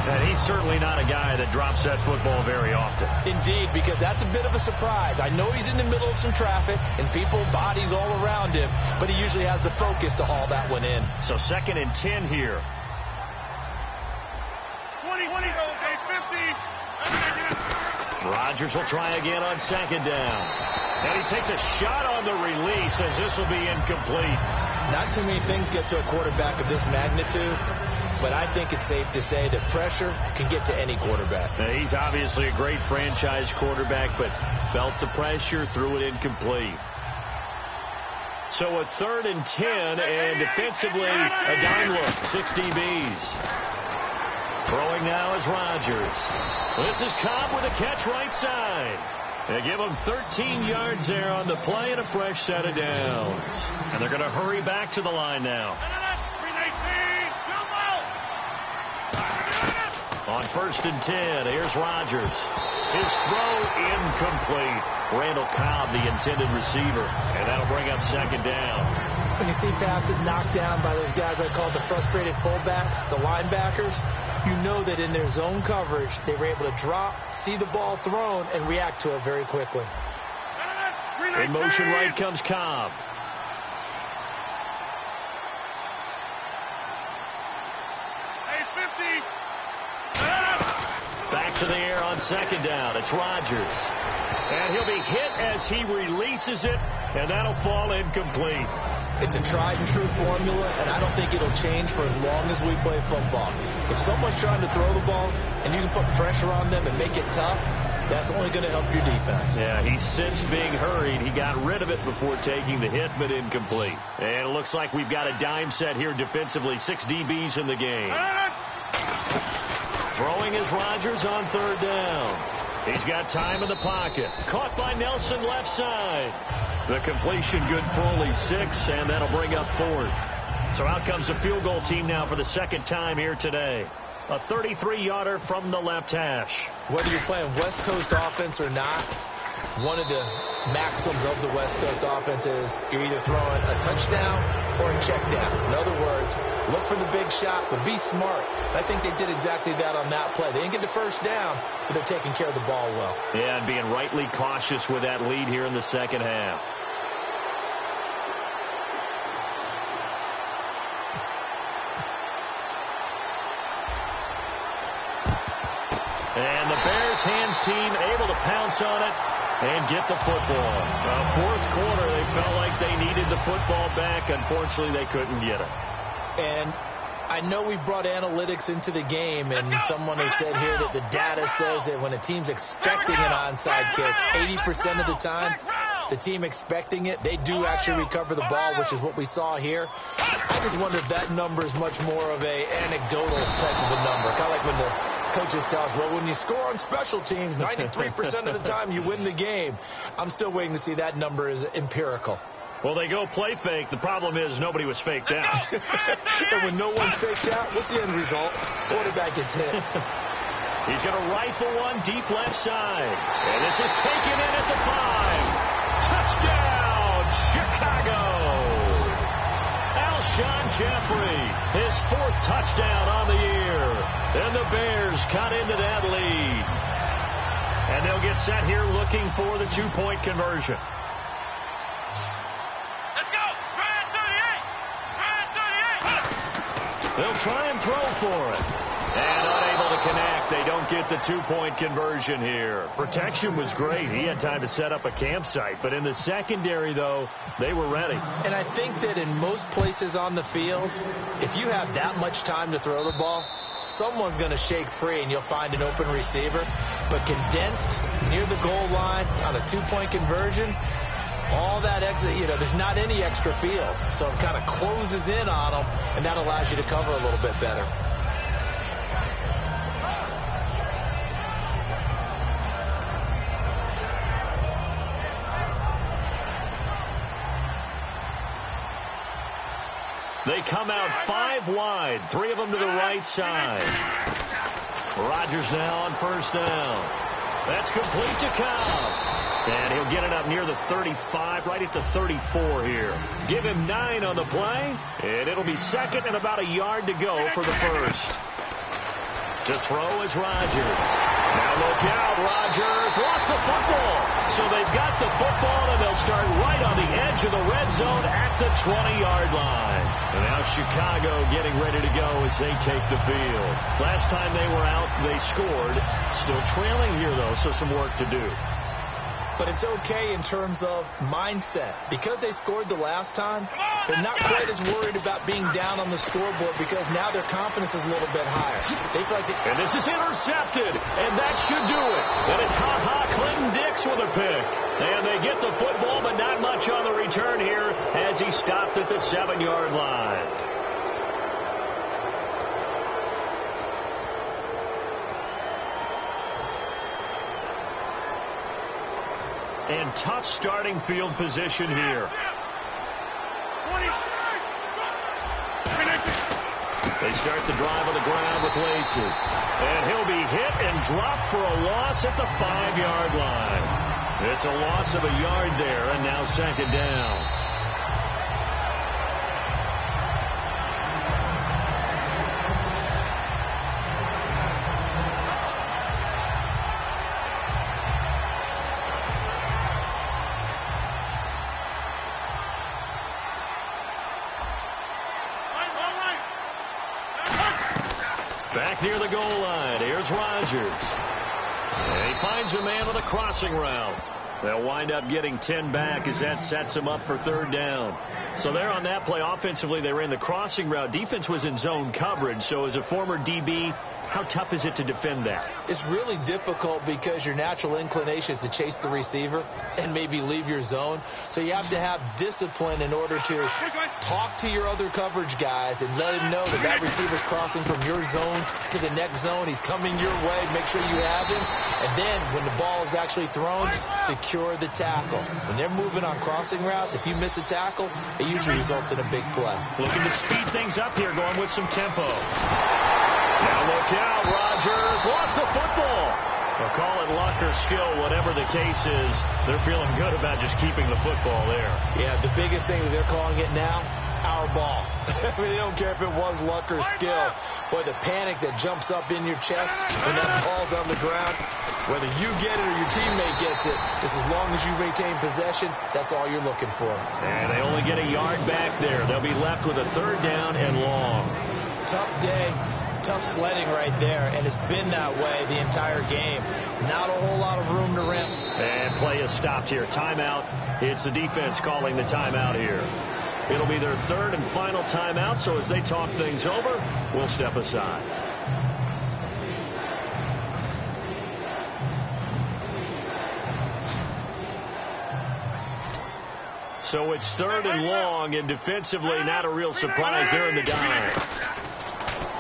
And he's certainly not a guy that drops that football very often. Indeed, because that's a bit of a surprise. I know he's in the middle of some traffic and people, bodies all around him, but he usually has the focus to haul that one in. So 2nd and 10 here. 20, 50. Rodgers will try again on 2nd down. And he takes a shot on the release as this will be incomplete. Not too many things get to a quarterback of this magnitude, but I think it's safe to say that pressure can get to any quarterback. Now, he's obviously a great franchise quarterback, but felt the pressure, threw it incomplete. So a 3rd and 10, and defensively, a dime look, 6 DBs. Throwing now is Rodgers. This is Cobb with a catch right side. They give him 13 yards there on the play and a fresh set of downs. And they're going to hurry back to the line now. On 1st and 10, here's Rodgers. His throw incomplete. Randall Cobb, the intended receiver. And that'll bring up 2nd down. When you see passes knocked down by those guys I call the frustrated fullbacks, the linebackers, you know that in their zone coverage, they were able to drop, see the ball thrown, and react to it very quickly. In motion right comes Cobb. Back to the air on 2nd down. It's Rodgers. And he'll be hit as he releases it, and that'll fall incomplete. It's a tried-and-true formula, and I don't think it'll change for as long as we play football. If someone's trying to throw the ball, and you can put pressure on them and make it tough, that's only going to help your defense. Yeah, he's since being hurried. He got rid of it before taking the hit, but incomplete. And it looks like we've got a dime set here defensively. 6 DBs in the game. Throwing is Rodgers on 3rd down. He's got time in the pocket. Caught by Nelson left side. The completion good for only 6, and that'll bring up 4th. So out comes the field goal team now for the 2nd time here today. A 33-yarder from the left hash. Whether you're playing West Coast offense or not, one of the maxims of the West Coast offense is you're either throwing a touchdown or a check down. In other words, look for the big shot, but be smart. I think they did exactly that on that play. They didn't get the first down, but they're taking care of the ball well. Yeah, and being rightly cautious with that lead here in the 2nd half. And the Bears hands team able to pounce on it and get the football. 4th quarter, they felt like they needed the football back. Unfortunately, they couldn't get it. And I know we brought analytics into the game, and someone has said here that the data says that when a team's expecting an onside kick, 80% of the time, the team expecting it, they do actually recover the ball, which is what we saw here. I just wonder if that number is much more of a anecdotal type of a number. Kind of like when the Coaches tell us, well, when you score on special teams, 93% of the time you win the game. I'm still waiting to see that number is empirical. Well, they go play fake. The problem is nobody was faked out. And when no one's faked out, what's the end result? Quarterback gets hit. He's going to rifle one deep left side. And this is taken in at the 5. Touchdown, Chicago. Alshon Jeffrey, his 4th touchdown on the year. And the Bears cut into that lead. And they'll get set here looking for the 2-point conversion. Let's go. Try it, 38. They'll try and throw for it. And unable to connect. They don't get the 2-point conversion here. Protection was great. He had time to set up a campsite. But in the secondary, though, they were ready. And I think that in most places on the field, if you have that much time to throw the ball, someone's going to shake free and you'll find an open receiver. But condensed near the goal line on a 2-point conversion, all that extra, there's not any extra field. So it kind of closes in on them, and that allows you to cover a little bit better. They come out 5 wide, 3 of them to the right side. Rodgers now on first down. That's complete to Cobb. And he'll get it up near the 35, right at the 34 here. Give him 9 on the play, and it'll be 2nd and about a yard to go for the first. To throw is Rodgers. Now look out, Rodgers lost the football. So they've got the football, and they'll start right on the edge of the red zone at the 20-yard line. And now Chicago getting ready to go as they take the field. Last time they were out, they scored. Still trailing here, though, so some work to do. But it's okay in terms of mindset. Because they scored the last time, they're not quite as worried about being down on the scoreboard because now their confidence is a little bit higher. They feel like and this is intercepted, and that should do it. And it's Clinton Dix with a pick. And they get the football, but not much on the return here as he stopped at the 7-yard line. And tough starting field position here. They start the drive on the ground with Lacey. And he'll be hit and dropped for a loss at the 5-yard line. It's a loss of a yard there, and now 2nd down. Back near the goal line. Here's Rodgers. And he finds a man with a crossing route. They'll wind up getting 10 back as that sets them up for 3rd down. So there on that play, offensively, they ran the crossing route. Defense was in zone coverage. So as a former DB, how tough is it to defend that? It's really difficult because your natural inclination is to chase the receiver and maybe leave your zone. So you have to have discipline in order to talk to your other coverage guys and let him know that that receiver's crossing from your zone to the next zone. He's coming your way. Make sure you have him. And then when the ball is actually thrown, secure the tackle. When they're moving on crossing routes, if you miss a tackle, it usually results in a big play. Looking to speed things up here, going with some tempo. Now look out, Rodgers lost the football. They'll call it luck or skill, whatever the case is. They're feeling good about just keeping the football there. Yeah, the biggest thing that they're calling it now, our ball. I mean, they don't care if it was luck or skill. Boy, the panic that jumps up in your chest when that ball's on the ground, whether you get it or your teammate gets it, just as long as you retain possession, that's all you're looking for. And they only get a yard back there. They'll be left with a 3rd down and long. Tough day. Tough sledding right there, and it's been that way the entire game. Not a whole lot of room to run. And play is stopped here. Timeout. It's the defense calling the timeout here. It'll be their 3rd and final timeout, so as they talk things over, we'll step aside. So it's 3rd and long, and defensively not a real surprise there in the dime.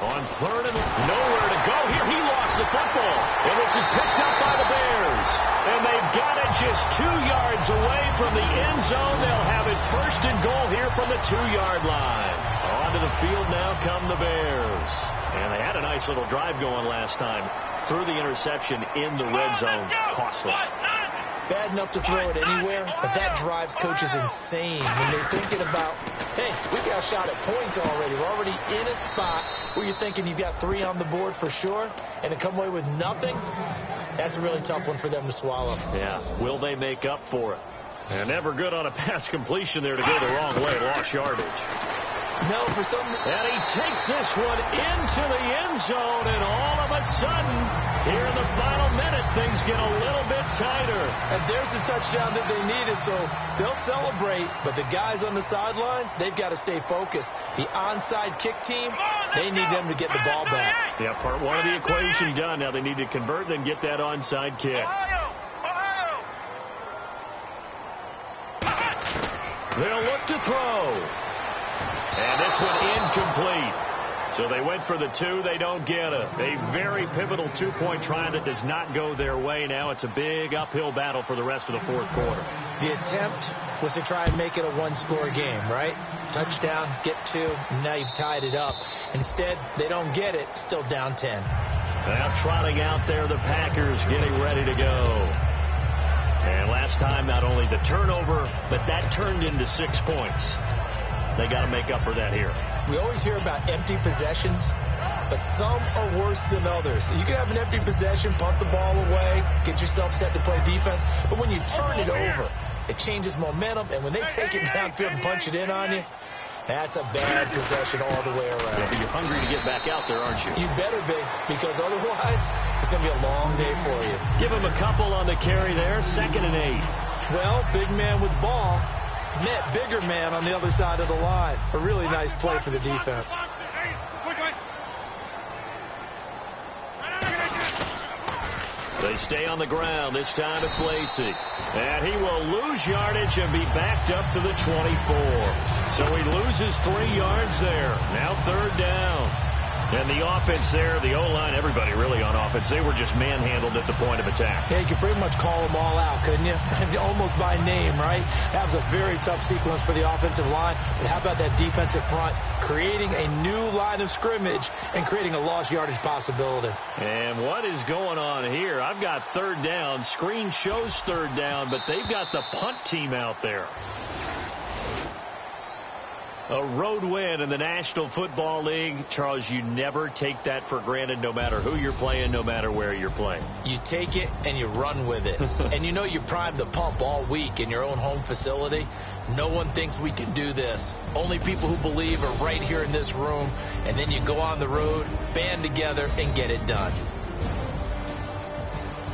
On third and nowhere to go here. He lost the football. And this is picked up by the Bears. And they've got it just 2 yards away from the end zone. They'll have it first and goal here from the 2-yard line. Onto the field now come the Bears. And they had a nice little drive going last time. Threw the interception in the red zone. Costly. Bad enough to throw it anywhere, but that drives coaches insane when they're thinking about, hey, we got a shot at points already. We're already in a spot where you're thinking you've got 3 on the board for sure, and to come away with nothing, that's a really tough one for them to swallow. Yeah, will they make up for it? And never good on a pass completion there to go the wrong way. Lost yardage. No, for some... And he takes this one into the end zone, and all of a sudden, here in the final minute, things get a little bit tighter. And there's the touchdown that they needed, so they'll celebrate. But the guys on the sidelines, they've got to stay focused. The onside kick team, they need them to get the ball back. Yeah, part one of the equation done. Now they need to convert and get that onside kick. They'll look to throw. And this one incomplete. So they went for the 2. They don't get it. A very pivotal 2-point try that does not go their way. Now it's a big uphill battle for the rest of the fourth quarter. The attempt was to try and make it a 1-score game, right? Touchdown, get 2, and now you've tied it up. Instead, they don't get it. Still down 10. Now trotting out there, the Packers getting ready to go. And last time, not only the turnover, but that turned into 6 points. They got to make up for that here. We always hear about empty possessions, but some are worse than others. You can have an empty possession, punt the ball away, get yourself set to play defense, but when you turn it over, it changes momentum, and when they take it downfield and punch it in on you, that's a bad possession all the way around. Yeah, but you're hungry to get back out there, aren't you? You better be, because otherwise, it's going to be a long day for you. Give him a couple on the carry there, 2nd and 8. Well, big man with ball. Met bigger man on the other side of the line. A really nice play for the defense. They stay on the ground. This time it's Lacey. And he will lose yardage and be backed up to the 24. So he loses 3 yards there. Now 3rd down. And the offense there, the O-line, everybody really on offense, they were just manhandled at the point of attack. Yeah, you could pretty much call them all out, couldn't you? Almost by name, right? That was a very tough sequence for the offensive line. But how about that defensive front creating a new line of scrimmage and creating a lost yardage possibility? And what is going on here? I've got 3rd down. Screen shows 3rd down, but they've got the punt team out there. A road win in the National Football League. Charles, you never take that for granted no matter who you're playing, no matter where you're playing. You take it and you run with it. And you know you primed the pump all week in your own home facility. No one thinks we can do this. Only people who believe are right here in this room. And then you go on the road, band together, and get it done.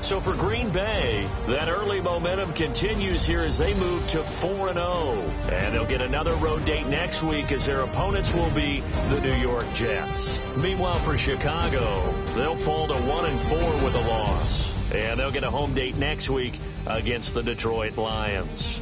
So for Green Bay, that early momentum continues here as they move to 4-0. And they'll get another road date next week as their opponents will be the New York Jets. Meanwhile, for Chicago, they'll fall to 1-4 with a loss. And they'll get a home date next week against the Detroit Lions.